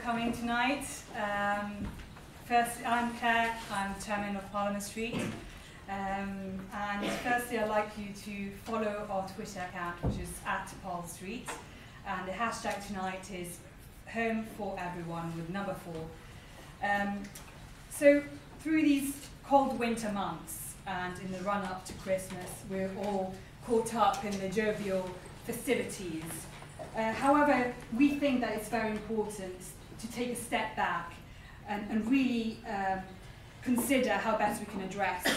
coming tonight. First, I'm Claire, I'm Chairman of Parliament Street. And firstly, I'd like you to follow our Twitter account, which is @ParlStreet. And the hashtag tonight is Home for Everyone with number 4. So through these cold winter months and in the run-up to Christmas, we're all caught up in the jovial festivities. However, we think that it's very important to take a step back and really consider how best we can address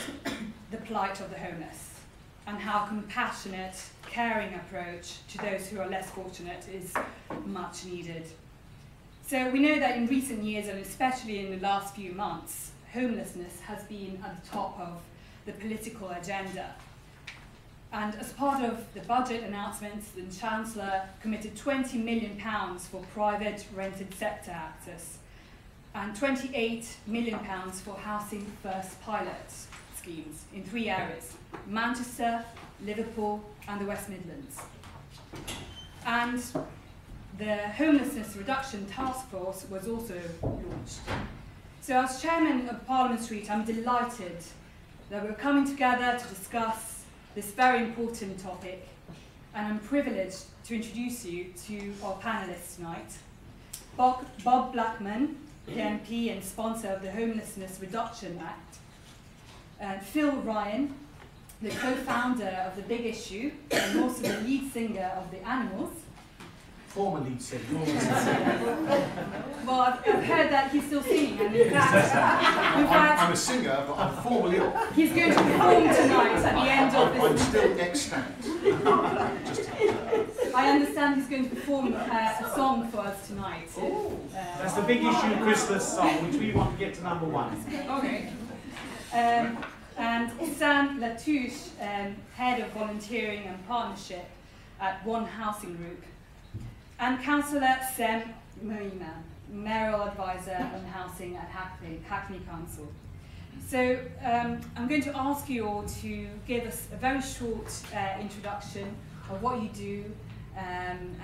the plight of the homeless and how compassionate, caring approach to those who are less fortunate is much needed. So we know that in recent years, and especially in the last few months, homelessness has been at the top of the political agenda. And as part of the budget announcements, the Chancellor committed £20 million for private rented sector access and £28 million for Housing First pilot schemes in 3 areas: Manchester, Liverpool and the West Midlands. And the Homelessness Reduction Task Force was also launched. So as Chairman of Parliament Street, I'm delighted that we're coming together to discuss this very important topic, and I'm privileged to introduce you to our panellists tonight. Bob Blackman, the MP and sponsor of the Homelessness Reduction Act. Phil Ryan, the co-founder of The Big Issue, and also the lead singer of The Animals. Former lead singer. Well, I've heard that he's still singing, and in fact, I'm a singer, but I'm formally off. He's going to perform tonight at the end of this. I'm still extant. I understand he's going to perform a song for us tonight. That's The Big Issue Christmas song, which we want to get to number 1. Okay. And Sam Latouche, Head of Volunteering and Partnership at One Housing Group. And Councillor Sem Moima, Mayoral Advisor on Housing at Hackney Council. So I'm going to ask you all to give us a very short introduction of what you do and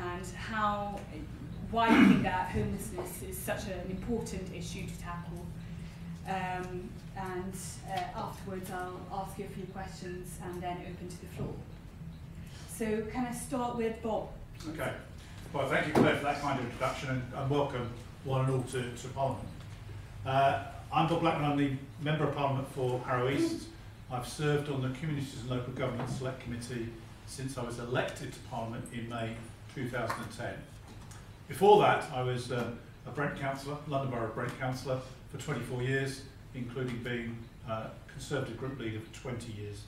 why you think that homelessness is such an important issue to tackle. And afterwards I'll ask you a few questions and then open to the floor. So can I start with Bob? Okay. Well, thank you, Claire, for that kind of introduction, and welcome one and all to Parliament. I'm Bob Blackman. I'm the Member of Parliament for Harrow East. I've served on the Communities and Local Government Select Committee since I was elected to Parliament in May 2010. Before that, I was a Brent Councillor, London Borough Brent Councillor, for 24 years, including being Conservative Group Leader for 20 years,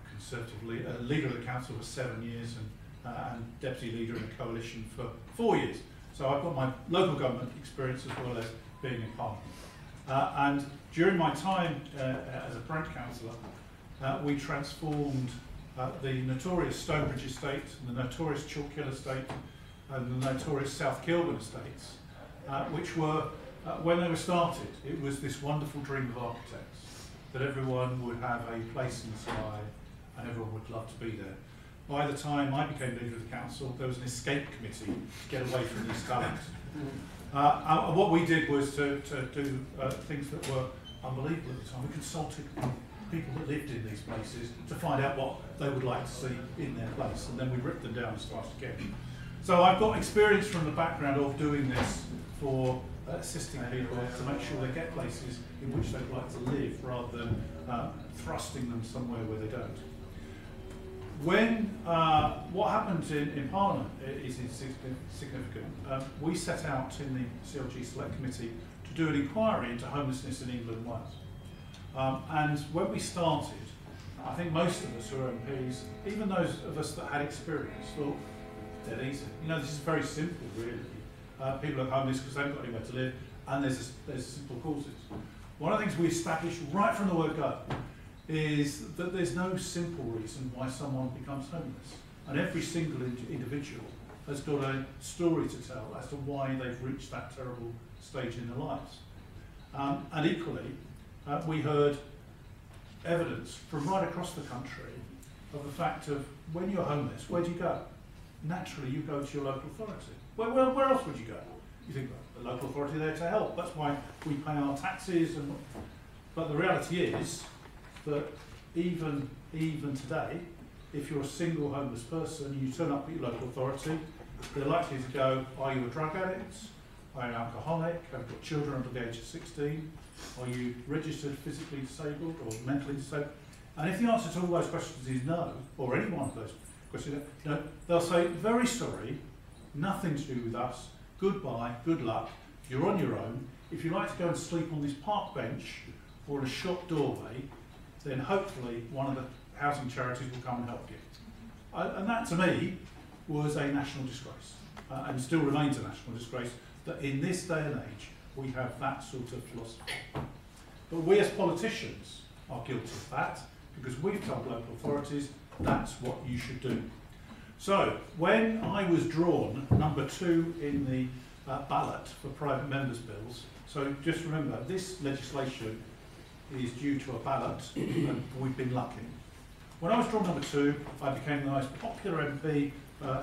Conservative Leader of the Council for 7 years, and Deputy Leader in a coalition for 4 years. So I've got my local government experience as well as being in Parliament. And during my time as a Brent Councillor, we transformed the notorious Stonebridge estate, the notorious Chalkhill estate, and the notorious South Kilburn estates, which were, when they were started, it was this wonderful dream of architects, that everyone would have a place in the sky and everyone would love to be there. By the time I became leader of the council, there was an escape committee to get away from these talents. And what we did was to do things that were unbelievable at the time. We consulted people that lived in these places to find out what they would like to see in their place, and then we ripped them down and started again. So I've got experience from the background of doing this for assisting people to make sure they get places in which they'd like to live, rather than thrusting them somewhere where they don't. What happened in Parliament is significant. We set out in the CLG Select Committee to do an inquiry into homelessness in England and Wales. And when we started, I think most of us who are MPs, even those of us that had experience, thought, dead easy. You know, this is very simple, really. People are homeless because they haven't got anywhere to live, and there's simple causes. One of the things we established right from the word go is that there's no simple reason why someone becomes homeless. And every single individual has got a story to tell as to why they've reached that terrible stage in their lives. And equally, we heard evidence from right across the country of the fact of when you're homeless, where do you go? Naturally, you go to your local authority. Where else would you go? You think, well, the local authority there to help. That's why we pay our taxes. But the reality is that even today, if you're a single homeless person, you turn up at your local authority, they're likely to go, are you a drug addict? Are you an alcoholic? Have you got children under the age of 16? Are you registered physically disabled or mentally disabled? And if the answer to all those questions is no, or any one of those questions, no, they'll say, very sorry, nothing to do with us, goodbye, good luck, you're on your own. If you like to go and sleep on this park bench or in a shop doorway, then hopefully one of the housing charities will come and help you. And that to me was a national disgrace, and still remains a national disgrace, that in this day and age we have that sort of philosophy. But we as politicians are guilty of that, because we've told local authorities that's what you should do. So when I was drawn number 2 in the ballot for private members' bills, so just remember this legislation is due to a ballot and we've been lucky. When I was drawn number 2, I became the most popular MP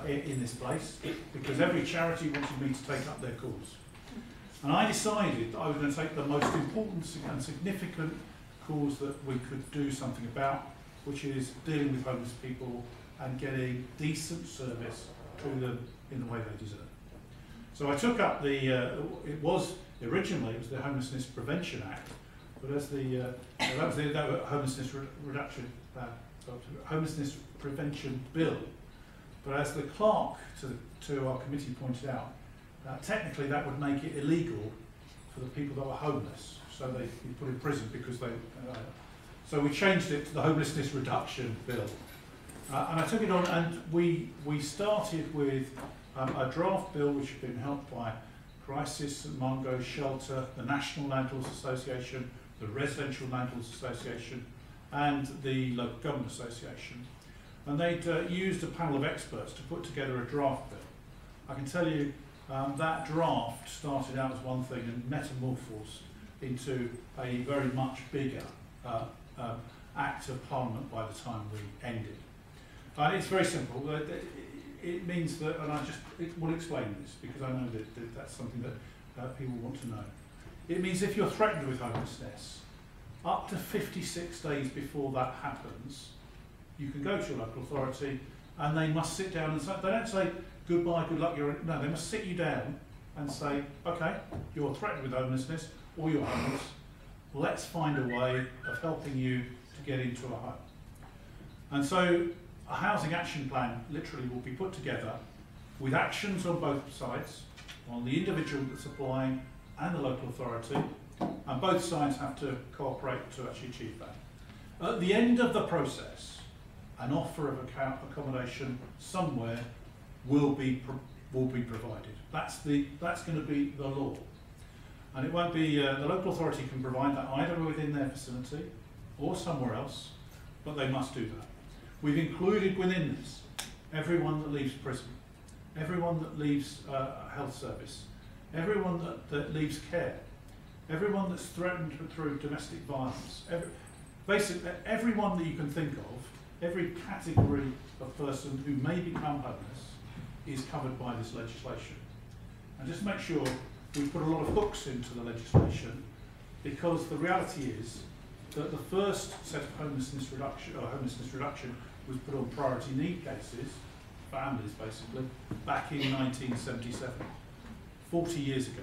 in this place, because every charity wanted me to take up their cause. And I decided that I was going to take the most important and significant cause that we could do something about, which is dealing with homeless people and getting decent service to them in the way they deserve. So I took up originally it was the Homelessness Prevention Act, but as that was the Homelessness Homelessness Prevention Bill. But as the clerk to our committee pointed out, technically that would make it illegal for the people that were homeless, so they'd be put in prison because they. So we changed it to the Homelessness Reduction Bill, and I took it on, and we started with a draft bill which had been helped by Crisis, St Mungo, Shelter, the National Landlords Association, the Residential Landlords Association, and the Local Government Association. And they'd used a panel of experts to put together a draft bill. I can tell you that draft started out as one thing and metamorphosed into a very much bigger Act of Parliament by the time we ended. It's very simple. It means that, and I will explain this because I know that that's something that people want to know. It means if you're threatened with homelessness, up to 56 days before that happens, you can go to your local authority and they must sit down and say, they don't say goodbye, good luck, no, they must sit you down and say, okay, you're threatened with homelessness or you're homeless, let's find a way of helping you to get into a home. And so a housing action plan literally will be put together with actions on both sides, on the individual that's applying and the local authority, and both sides have to cooperate to actually achieve that. At the end of the process, an offer of accommodation somewhere will be provided. That's going to be the law, and it won't be the local authority can provide that either within their facility or somewhere else, but they must do that. We've included within this everyone that leaves prison, everyone that leaves health service, everyone that leaves care, everyone that's threatened through domestic violence, basically everyone that you can think of. Every category of person who may become homeless is covered by this legislation. And just make sure we put a lot of hooks into the legislation, because the reality is that the first set of homelessness reduction was put on priority need cases, families basically, back in 1977, 40 years ago.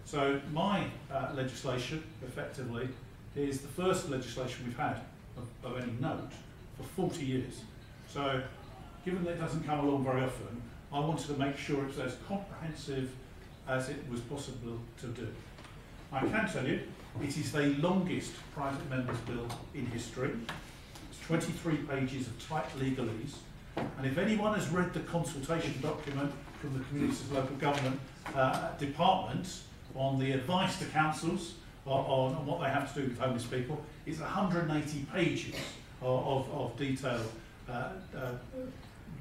So my legislation, effectively, is the first legislation we've had of any note for 40 years. So, given that it doesn't come along very often, I wanted to make sure it's as comprehensive as it was possible to do. I can tell you, it is the longest private members' bill in history. It's 23 pages of tight legalese, and if anyone has read the consultation document from the Communities Local Government Department on the advice to councils on what they have to do with homeless people, it's 180 pages of detailed,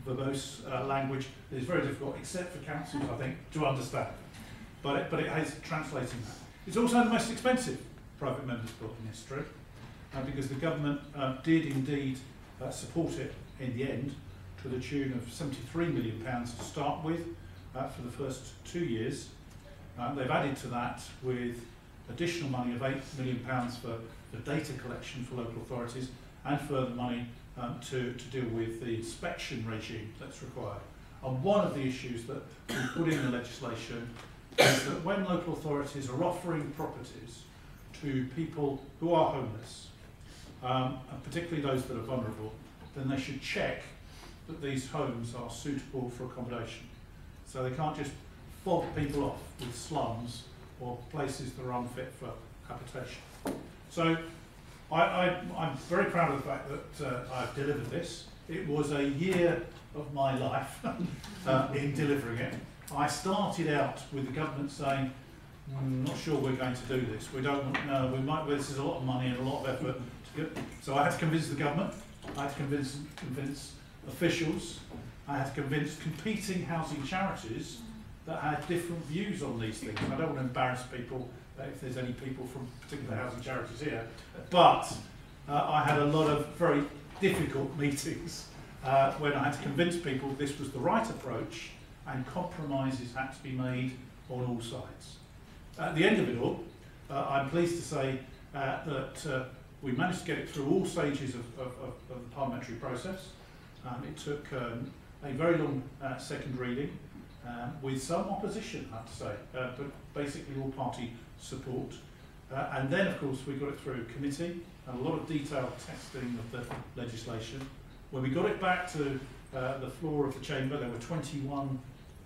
verbose language that is very difficult, except for councils, I think, to understand. But it has translating that. It's also the most expensive private members' bill in history, because the government did indeed support it in the end to the tune of £73 million to start with for the first 2 years. They've added to that with additional money of £8 million for data collection for local authorities and further money to deal with the inspection regime that's required. And one of the issues that we put in the legislation is that when local authorities are offering properties to people who are homeless, and particularly those that are vulnerable, then they should check that these homes are suitable for accommodation. So they can't just fob people off with slums or places that are unfit for habitation. So I'm very proud of the fact that I've delivered this. It was a year of my life in delivering it. I started out with the government saying, not sure we're going to do this. We don't want, no, we might, this is a lot of money and a lot of effort. So I had to convince the government, I had to convince officials, I had to convince competing housing charities that had different views on these things. And I don't want to embarrass people if there's any people from particular housing charities here, but I had a lot of very difficult meetings when I had to convince people this was the right approach and compromises had to be made on all sides. At the end of it all, I'm pleased to say that we managed to get it through all stages of the parliamentary process. It took a very long second reading with some opposition, I have to say, but basically all party support. And then, of course, we got it through committee and a lot of detailed testing of the legislation. When we got it back to the floor of the chamber, there were 21,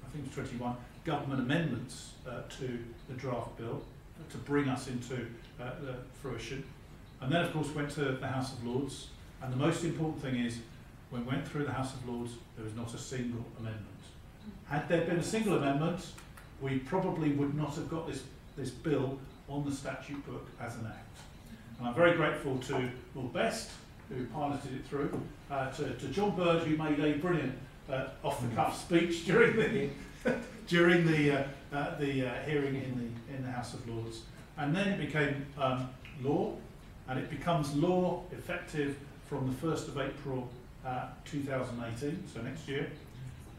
I think it was 21, government amendments to the draft bill to bring us into the fruition. And then, of course, went to the House of Lords. And the most important thing is, when we went through the House of Lords, there was not a single amendment. Had there been a single amendment, we probably would not have got this bill on the statute book as an act. And I'm very grateful to Lord Best, who piloted it through, to John Bird, who made a brilliant off-the-cuff speech during the hearing in the House of Lords. And then it became law, and it becomes law effective from the 1st of April 2018, so next year.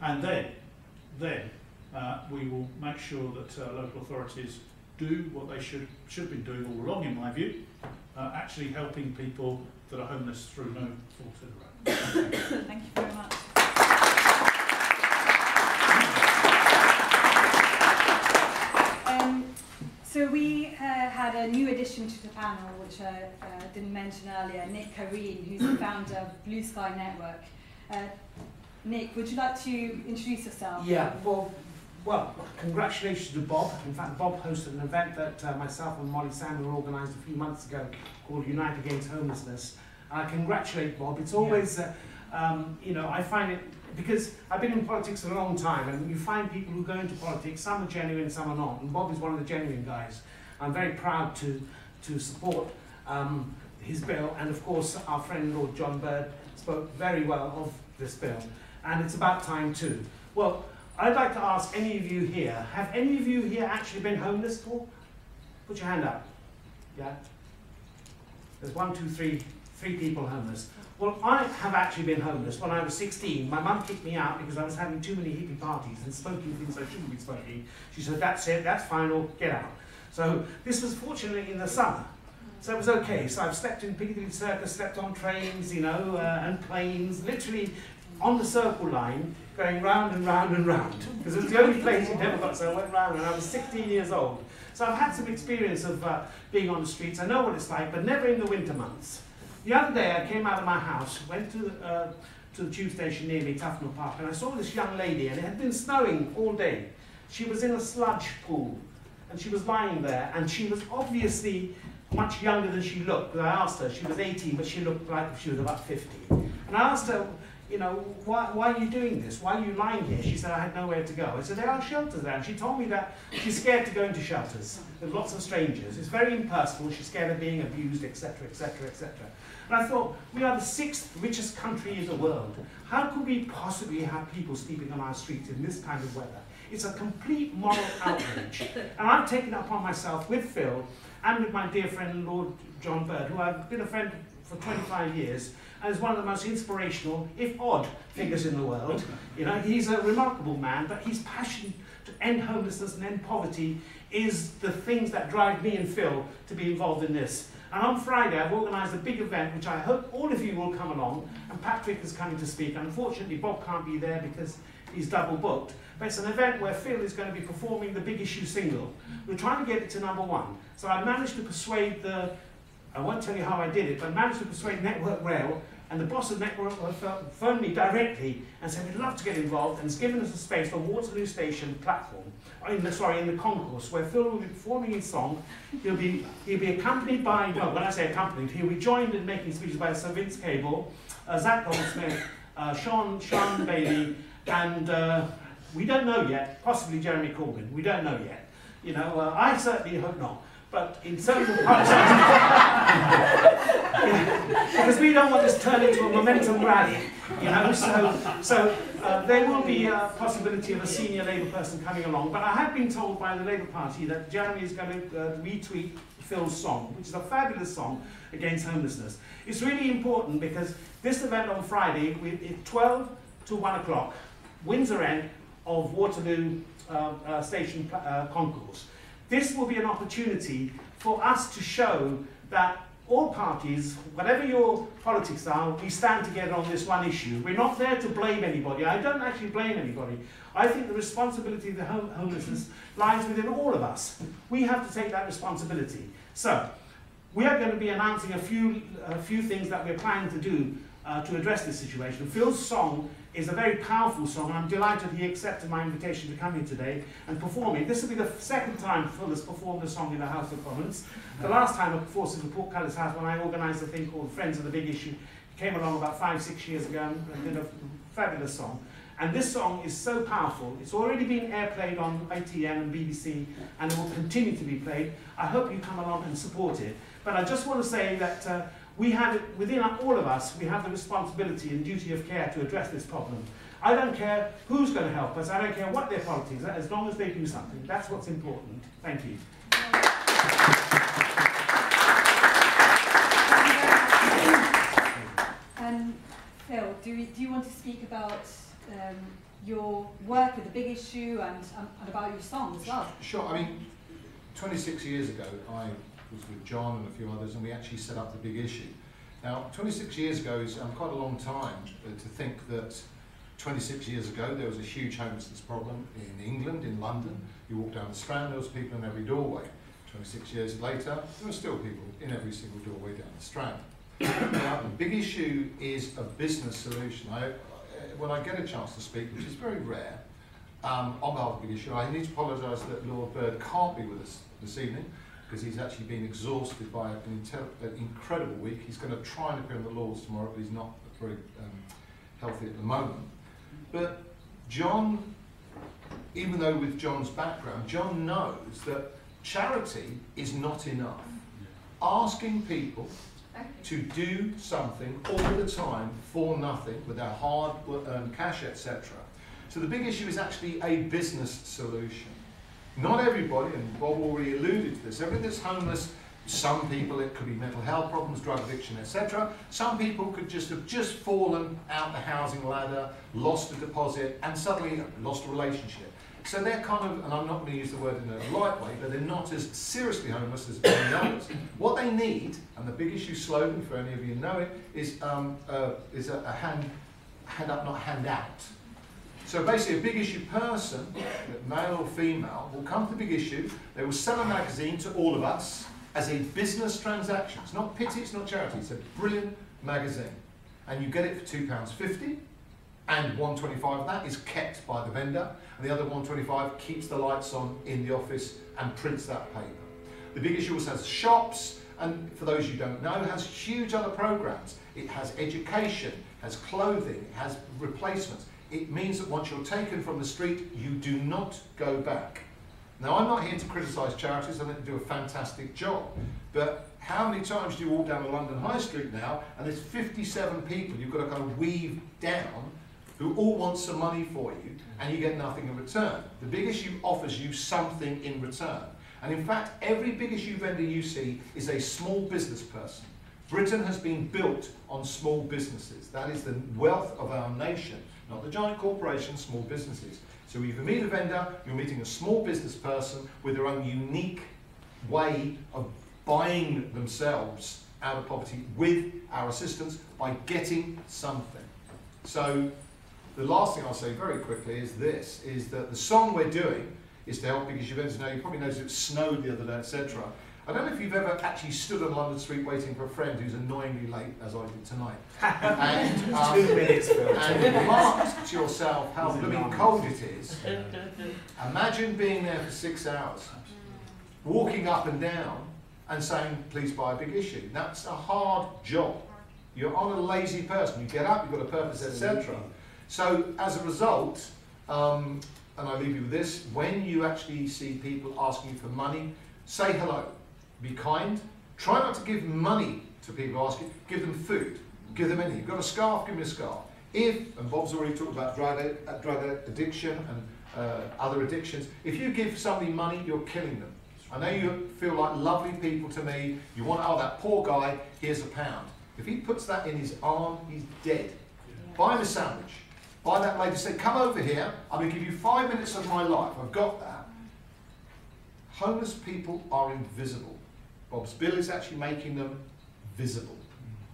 And then we will make sure that local authorities do what they should be doing all along, in my view, actually helping people that are homeless through no fault of their own. Thank you very much. So we had a new addition to the panel, which I didn't mention earlier, Nick Kareen, who's the founder of Blue Sky Network. Nick, would you like to introduce yourself? Yeah, well, congratulations to Bob. In fact, Bob hosted an event that myself and Molly Samuel organised a few months ago called Unite Against Homelessness. I congratulate Bob. It's always, you know, I find it, because I've been in politics for a long time, and you find people who go into politics, some are genuine, some are not, and Bob is one of the genuine guys. I'm very proud to support his bill, and of course our friend Lord John Bird spoke very well of this bill, and it's about time too. Well, I'd like to ask any of you here, have any of you here actually been homeless before? Put your hand up. Yeah? There's 1, 2, 3 people homeless. Well, I have actually been homeless. When I was 16, my mum kicked me out because I was having too many hippie parties and smoking things I shouldn't be smoking. She said, that's it, that's final, get out. So this was fortunately in the summer. So it was okay. So I've slept in Piccadilly Circus, slept on trains, you know, and planes, literally on the circle line, going round and round and round. Because it was the only place you never got, so I went round, and I was 16 years old. So I've had some experience of being on the streets. I know what it's like, but never in the winter months. The other day I came out of my house, went to the tube station near me, Tufnell Park, and I saw this young lady, and it had been snowing all day. She was in a sludge pool, and she was lying there, and she was obviously much younger than she looked. I asked her, she was 18, but she looked like she was about 50. And I asked her, you know, why are you doing this? Why are you lying here? She said, I had nowhere to go. I said, there are shelters there. And she told me that she's scared to go into shelters. There's lots of strangers. It's very impersonal. She's scared of being abused, etc., etc., etc. And I thought, we are the 6th richest country in the world. How could we possibly have people sleeping on our streets in this kind of weather? It's a complete moral outrage. And I've taken it upon myself with Phil and with my dear friend Lord John Bird, who I've been a friend for 25 years, and is one of the most inspirational, if odd, figures in the world. You know, he's a remarkable man, but his passion to end homelessness and end poverty is the things that drive me and Phil to be involved in this. And on Friday, I've organised a big event, which I hope all of you will come along, and Patrick is coming to speak. Unfortunately, Bob can't be there because he's double booked. But it's an event where Phil is going to be performing the Big Issue single. We're trying to get it to #1. So I managed to persuade I won't tell you how I did it, but I managed to persuade Network Rail, and the boss of Network Rail phoned me directly and said, we'd love to get involved, and has given us a space for Waterloo Station platform, in the concourse, where Phil will be performing his song. He'll be accompanied by, well, when I say accompanied, he'll be joined in making speeches by Sir Vince Cable, Zach Goldsmith, Sean Bailey, and we don't know yet, possibly Jeremy Corbyn. We don't know yet. You know, I certainly hope not. But in terms of because we don't want this to turn into a momentum rally, you know, so there will be a possibility of a senior Labour person coming along. But I have been told by the Labour Party that Jeremy is going to retweet Phil's song, which is a fabulous song against homelessness. It's really important because this event on Friday, it's 12 to 1 o'clock, Windsor end of Waterloo Station concourse. This will be an opportunity for us to show that all parties, whatever your politics are, we stand together on this one issue. We're not there to blame anybody. I don't actually blame anybody. I think the responsibility of the homelessness lies within all of us. We have to take that responsibility. So, we are going to be announcing a few things that we're planning to do to address this situation. Phil's song is a very powerful song, and I'm delighted he accepted my invitation to come here today and perform it. This will be the second time Phil has performed a song in the House of Commons. The last time, of course, in the Portcullis House, when I organised a thing called Friends of the Big Issue. He came along about 5-6 years ago and did a fabulous song. And this song is so powerful. It's already been airplayed on ITN and BBC, and it will continue to be played. I hope you come along and support it. But I just want to say that we have it within all of us, we have the responsibility and duty of care to address this problem. I don't care who's going to help us, I don't care what their politics are, as long as they do something. That's what's important. Thank you. And Phil, do you want to speak about your work with the Big Issue and about your song as well? Sure. I mean, 26 years ago, I was with John and a few others, and we actually set up the Big Issue. Now, 26 years ago is quite a long time to think that 26 years ago there was a huge homelessness problem in England, in London. You walk down the Strand, there was people in every doorway. 26 years later, there were still people in every single doorway down the Strand. Now, the Big Issue is a business solution. When I get a chance to speak, which is very rare, on behalf of the Big Issue, I need to apologise that Lord Bird can't be with us this evening, because he's actually been exhausted by an incredible week. He's going to try and appear in the Lords tomorrow, but he's not very healthy at the moment. But John, even though with John's background, John knows that charity is not enough. Asking people to do something all the time for nothing, with their hard-earned cash, etc. So the Big Issue is actually a business solution. Not everybody, and Bob already alluded to this, everybody that's homeless, some people it could be mental health problems, drug addiction, etc. Some people could just have fallen out the housing ladder, lost a deposit, and suddenly lost a relationship. So they're kind of, and I'm not going to use the word in a light way, but they're not as seriously homeless as many others. What they need, and the Big Issue slogan, for any of you who know it, is a hand up, not hand out. So basically a Big Issue person, male or female, will come to the Big Issue, they will sell a magazine to all of us as a business transaction. It's not pity, it's not charity, it's a brilliant magazine. And you get it for £2.50, and £1.25 of that is kept by the vendor, and the other £1.25 keeps the lights on in the office and prints that paper. The Big Issue also has shops, and for those you don't know, it has huge other programs. It has education, has clothing, it has replacements. It means that once you're taken from the street, you do not go back. Now, I'm not here to criticise charities, I think they do a fantastic job, but how many times do you walk down the London High Street now, and there's 57 people you've got to kind of weave down, who all want some money for you, and you get nothing in return. The Big Issue offers you something in return. And in fact, every Big Issue vendor you see is a small business person. Britain has been built on small businesses. That is the wealth of our nation. not the giant corporations, small businesses. So if you meet a vendor, you're meeting a small business person with their own unique way of buying themselves out of poverty with our assistance by getting something. So the last thing I'll say very quickly is this, is that the song we're doing is to help big issue vendors. Now you probably noticed it snowed the other day, etc. I don't know if you've ever actually stood on London Street waiting for a friend who's annoyingly late, as I did tonight. And, 2 minutes, Phil. and remarked to yourself how blooming cold it is. Imagine being there for 6 hours, walking up and down and saying, please buy a big issue. That's a hard job. You're on a lazy person. You get up, you've got a purpose, etc. So as a result, and I leave you with this, when you actually see people asking you for money, say hello. Be kind. Try not to give money to people who ask you. Give them food. Give them anything. You've got a scarf, give me a scarf. If, and Bob's already talked about drug addiction and other addictions, if you give somebody money, you're killing them. I know you feel like lovely people to me. You want, oh, that poor guy, here's £1. If he puts that in his arm, he's dead. Yeah. Buy him a sandwich. Buy that lady, say, come over here, I'm going to give you 5 minutes of my life. I've got that. Homeless people are invisible. Bob's bill is actually making them visible,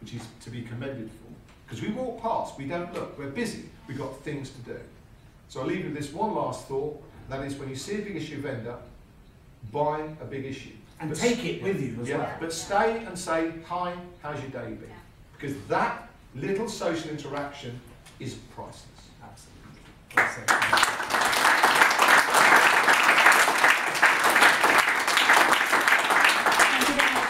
which is to be commended for. Because we walk past, we don't look, we're busy, we've got things to do. So I'll leave you with this one last thought, that is when you see a big issue vendor, buy a big issue. And take it with you as well. But stay and say, hi, how's your day been? Because that little social interaction is priceless. Absolutely.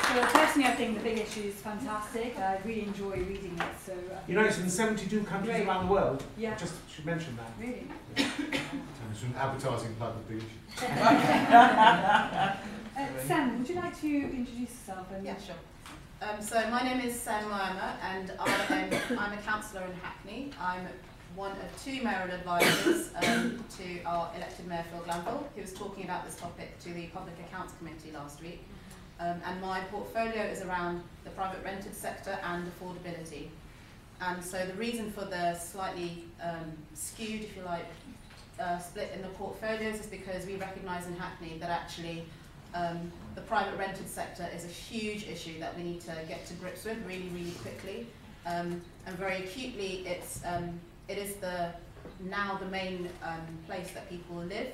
So personally, I think the big issue is fantastic. I really enjoy reading it. So you know, it's in 72 countries around the world. Yeah. I just should mention that. Really. It's an advertising plug of big issue. Sam, would you like to introduce yourself? And yeah, sure. So my name is Sam Moama, and I'm a councillor in Hackney. I'm one of 2 mayoral advisors to our elected Mayor Phil Glanville, who was talking about this topic to the Public Accounts Committee last week. And my portfolio is around the private rented sector and affordability. And so the reason for the slightly skewed, if you like, split in the portfolios is because we recognise in Hackney that actually the private rented sector is a huge issue that we need to get to grips with really, really quickly. And very acutely, it is now the main place that people live.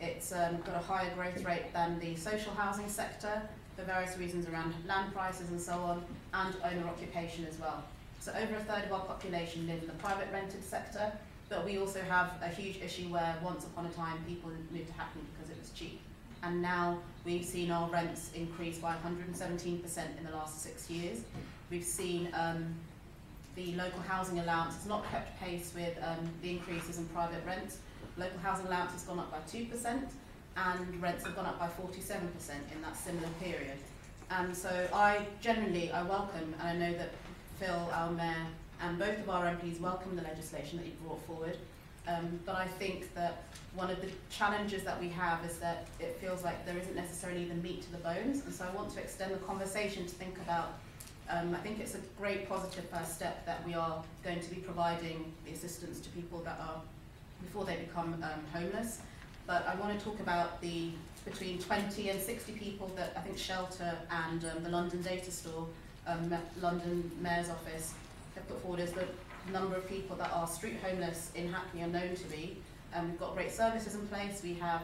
It's got a higher growth rate than the social housing sector for various reasons around land prices and so on, and owner occupation as well. So over a third of our population live in the private rented sector, but we also have a huge issue where once upon a time people moved to Hackney because it was cheap. And now we've seen our rents increase by 117% in the last 6 years. We've seen the local housing allowance has not kept pace with the increases in private rents. Local housing allowance has gone up by 2%, and rents have gone up by 47% in that similar period. And so I welcome, and I know that Phil, our Mayor, and both of our MPs welcome the legislation that you brought forward. But I think that one of the challenges that we have is that it feels like there isn't necessarily the meat to the bones. And so I want to extend the conversation to think about, I think it's a great positive first step that we are going to be providing the assistance to people that are, before they become homeless. But I want to talk about the between 20 and 60 people that I think Shelter and the London Data Store, London Mayor's Office, have put forward as the number of people that are street homeless in Hackney are known to be. We've got great services in place. We have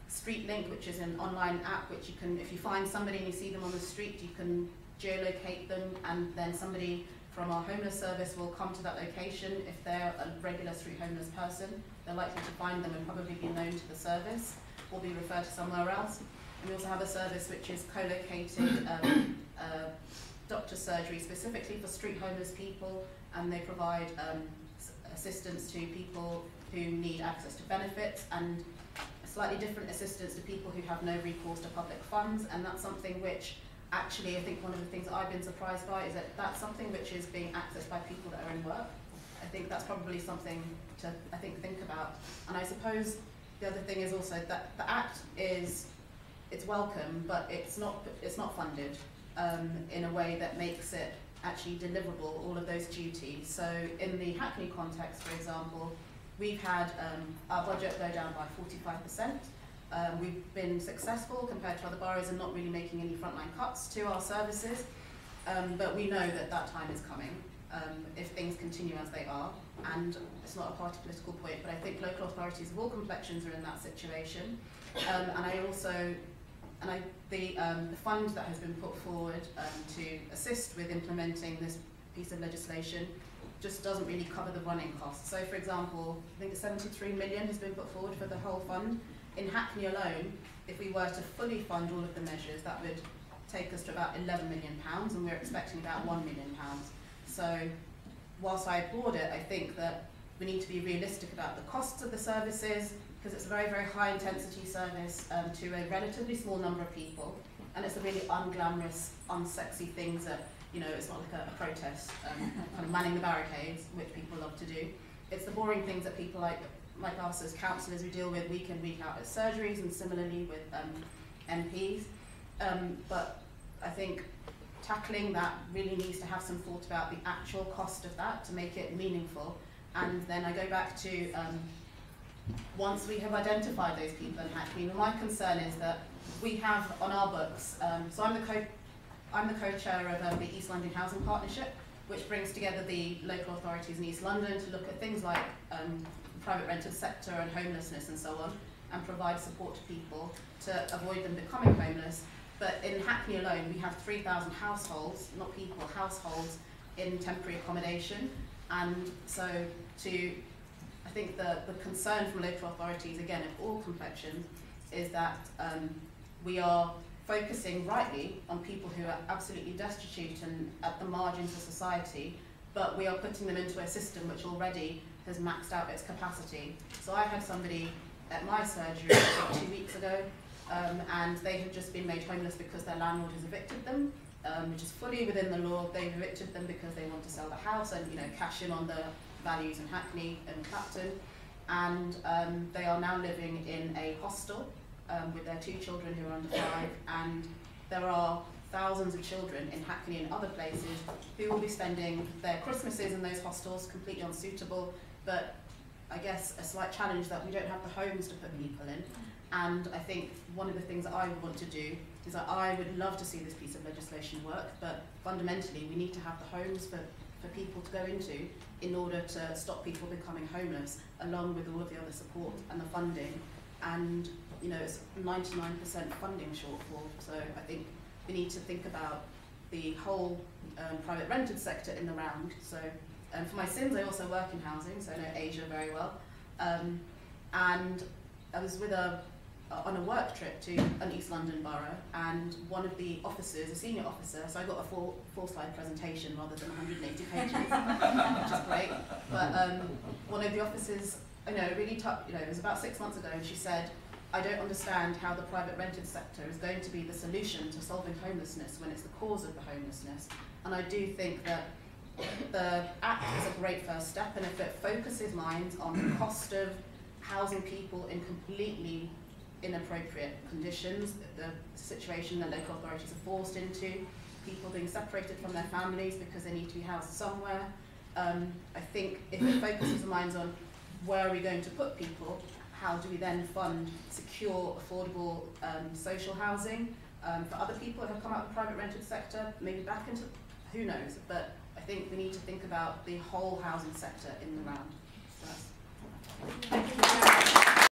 Street Link, which is an online app which you can, if you find somebody and you see them on the street, you can geolocate them, and then somebody from our homeless service will come to that location. If they're a regular street homeless person, they're likely to find them and probably be known to the service or be referred to somewhere else. And we also have a service which is co-located doctor surgery specifically for street homeless people, and they provide assistance to people who need access to benefits, and slightly different assistance to people who have no recourse to public funds. And that's something which actually I think one of the things that I've been surprised by is that that's something which is being accessed by people that are in work. I think that's probably something to think about. And I suppose the other thing is also that the Act it's welcome, but it's not funded in a way that makes it actually deliverable, all of those duties. So in the Hackney context, for example, we've had our budget go down by 45%. We've been successful compared to other boroughs in not really making any frontline cuts to our services, but we know that that time is coming if things continue as they are. And it's not a party political point, but I think local authorities of all complexions are in that situation. The fund that has been put forward to assist with implementing this piece of legislation just doesn't really cover the running costs. So, for example, I think 73 million has been put forward for the whole fund. In Hackney alone, if we were to fully fund all of the measures, that would take us to about £11 million, and we're expecting about £1 million. So, whilst I applaud it, I think that we need to be realistic about the costs of the services, because it's a very, very high intensity service to a relatively small number of people, and it's a really unglamorous, unsexy things that, you know, it's not like a protest, kind of manning the barricades, which people love to do. It's the boring things that people like us as councillors we deal with week in, week out at surgeries, and similarly with MPs. But I think tackling that really needs to have some thought about the actual cost of that to make it meaningful. And then I go back to once we have identified those people in Hackney, my concern is that we have on our books, so I'm the co-chair of the East London Housing Partnership, which brings together the local authorities in East London to look at things like the private rented sector and homelessness and so on, and provide support to people to avoid them becoming homeless. But in Hackney alone, we have 3,000 households, not people, households in temporary accommodation. And so I think the concern from local authorities, again, of all complexions, is that we are focusing rightly on people who are absolutely destitute and at the margins of society, but we are putting them into a system which already has maxed out its capacity. So I had somebody at my surgery 2 weeks ago, and they have just been made homeless because their landlord has evicted them, which is fully within the law. They've evicted them because they want to sell the house and, you know, cash in on the values in Hackney and Clapton, and they are now living in a hostel with their 2 children who are under 5, and there are thousands of children in Hackney and other places who will be spending their Christmases in those hostels, completely unsuitable, but I guess a slight challenge that we don't have the homes to put people in. And I think one of the things that I would want to do is that I would love to see this piece of legislation work, but fundamentally we need to have the homes for people to go into in order to stop people becoming homeless, along with all of the other support and the funding. And, you know, it's 99% funding shortfall, so I think we need to think about the whole private rented sector in the round. So for my sins, I also work in housing, so I know Asia very well. And I was with on a work trip to an East London borough, and one of the officers, a senior officer, so I got a four-slide presentation rather than 180 pages, which is great. But one of the officers, really tough, it was about 6 months ago, and she said, I don't understand how the private rented sector is going to be the solution to solving homelessness when it's the cause of the homelessness. And I do think that the Act is a great first step, and if it focuses minds on the cost of housing people in completely inappropriate conditions, the situation that local authorities are forced into, people being separated from their families because they need to be housed somewhere, I think if it focuses the minds on where are we going to put people, how do we then fund secure, affordable social housing for other people who have come out of the private rented sector, maybe back into, who knows, but I think we need to think about the whole housing sector in the round. So that's,